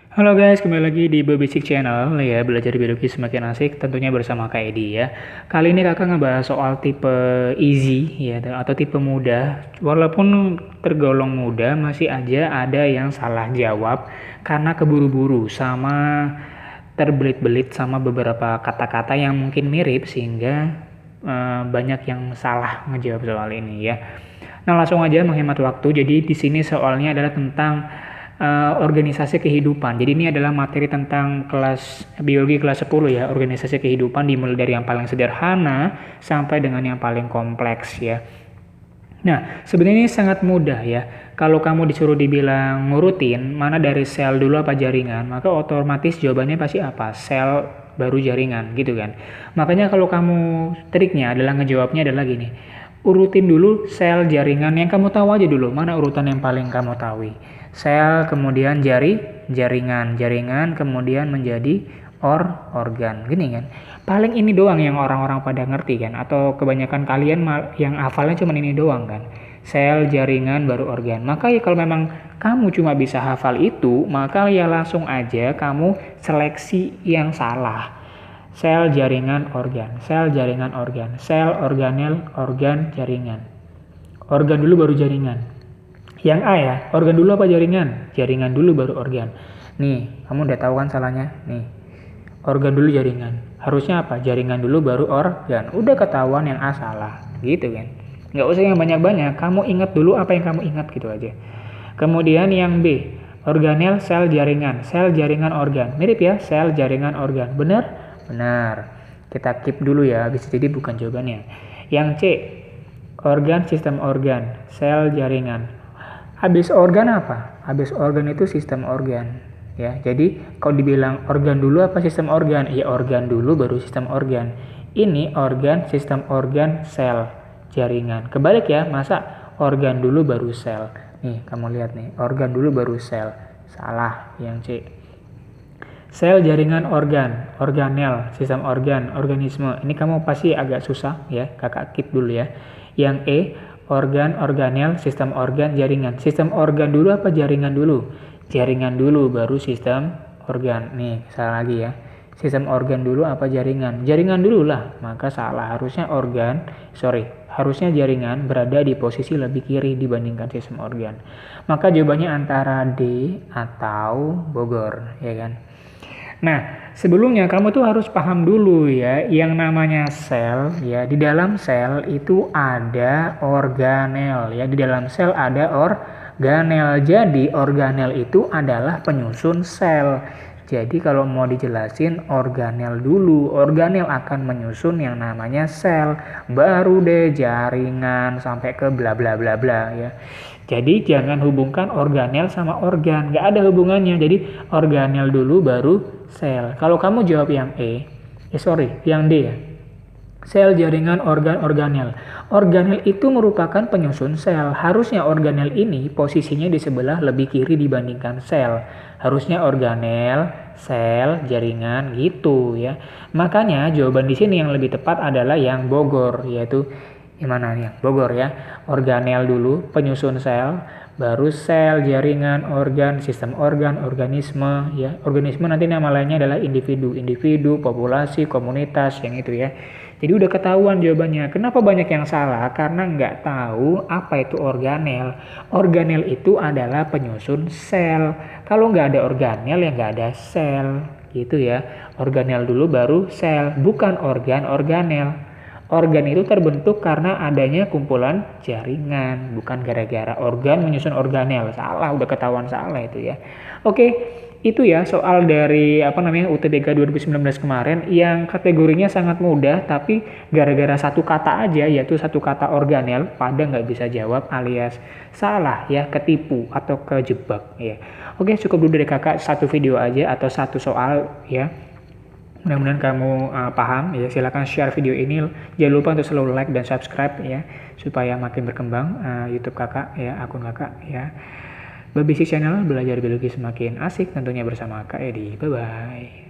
Halo guys, kembali lagi di Basic Channel ya, belajar biologi semakin asik tentunya bersama Kak Edi ya. Kali ini kakak ngebahas soal tipe easy ya atau tipe mudah. Walaupun tergolong mudah masih aja ada yang salah jawab karena keburu-buru sama terbelit-belit sama beberapa kata-kata yang mungkin mirip sehingga banyak yang salah ngejawab soal ini ya. Nah, langsung aja menghemat waktu. Jadi di sini soalnya adalah tentang organisasi kehidupan. Jadi ini adalah materi tentang kelas biologi kelas 10 ya, organisasi kehidupan dimulai dari yang paling sederhana sampai dengan yang paling kompleks ya. Nah, sebenarnya ini sangat mudah ya. Kalau kamu disuruh dibilang ngurutin mana dari sel dulu apa jaringan, maka otomatis jawabannya pasti apa? Sel baru jaringan gitu kan. Makanya kalau kamu triknya adalah ngejawabnya adalah gini. Urutin dulu sel jaringan yang kamu tahu aja dulu. Mana urutan yang paling kamu tahu? Sel, kemudian jaringan, kemudian menjadi organ. Gini kan. Paling ini doang yang orang-orang pada ngerti kan. Atau kebanyakan kalian yang hafalnya cuma ini doang kan. Sel, jaringan, baru organ. Maka ya kalau memang kamu cuma bisa hafal itu, maka ya langsung aja kamu seleksi yang salah. Sel, jaringan, organ. Sel, jaringan, organ. Sel, organel, organ, jaringan. Organ dulu baru jaringan. Yang A ya, organ dulu apa jaringan? Jaringan dulu baru organ. Nih, kamu udah tahu kan salahnya? Nih, organ dulu jaringan. Harusnya apa? Jaringan dulu baru organ. Udah ketahuan yang A salah. Gitu kan. Nggak usah yang banyak-banyak. Kamu ingat dulu apa yang kamu ingat gitu aja. Kemudian yang B, organel, sel, jaringan. Sel, jaringan, organ. Mirip ya, sel, jaringan, organ. Benar? Benar. Kita keep dulu ya, bisa jadi bukan jawabannya. Yang C, organ, sistem organ. Sel, jaringan. Habis organ apa? Habis organ itu sistem organ. Ya, jadi kalau dibilang organ dulu apa sistem organ? Ya organ dulu baru sistem organ. Ini organ, sistem organ, sel, jaringan. Kebalik ya, masa organ dulu baru sel? Nih, kamu lihat nih, organ dulu baru sel. Salah yang C. Sel, jaringan, organ, organel, sistem organ, organisme. Ini kamu pasti agak susah ya, kakak keep dulu ya. Yang E, organ, organel, sistem organ, jaringan. Sistem organ dulu apa jaringan dulu? Jaringan dulu baru sistem organ. Nih, salah lagi ya. Sistem organ dulu apa jaringan? Jaringan dulu lah. Maka salah. Harusnya jaringan berada di posisi lebih kiri dibandingkan sistem organ. Maka jawabannya antara D atau Bogor, ya kan? Nah, sebelumnya kamu tuh harus paham dulu ya, yang namanya sel ya, di dalam sel itu ada organel ya, di dalam sel ada organel. Jadi organel itu adalah penyusun sel. Jadi kalau mau dijelasin organel dulu, organel akan menyusun yang namanya sel, baru deh jaringan sampai ke bla bla bla bla ya. Jadi jangan hubungkan organel sama organ, nggak ada hubungannya. Jadi organel dulu baru sel. Kalau kamu jawab yang yang D ya. Sel, jaringan, organ, organel. Organel itu merupakan penyusun sel. Harusnya organel ini posisinya di sebelah lebih kiri dibandingkan sel. Harusnya organel, sel, jaringan gitu ya. Makanya jawaban di sini yang lebih tepat adalah yang Bogor, yaitu gimana nih? Bogor ya. Organel dulu, penyusun sel, baru sel, jaringan, organ, sistem organ, organisme ya. Organisme nanti nama lainnya adalah individu, populasi, komunitas yang itu ya. Jadi udah ketahuan jawabannya. Kenapa banyak yang salah? Karena nggak tahu apa itu organel. Organel itu adalah penyusun sel. Kalau nggak ada organel ya nggak ada sel gitu ya. Organel dulu baru sel, bukan organel. Organ itu terbentuk karena adanya kumpulan jaringan, bukan gara-gara organ menyusun organel. Salah, udah ketahuan salah itu ya. Oke, itu ya soal dari UTBK 2019 kemarin yang kategorinya sangat mudah, tapi gara-gara satu kata aja, yaitu satu kata organel, pada nggak bisa jawab alias salah ya, ketipu atau kejebak ya. Oke, cukup dulu dari kakak satu video aja atau satu soal ya. Mudah-mudahan kamu paham ya. Silakan share video ini. Jangan lupa untuk selalu like dan subscribe ya, supaya makin berkembang YouTube kakak ya, akun kakak ya. Basic Channel, belajar biologi semakin asik tentunya bersama Kak Edi. Bye bye.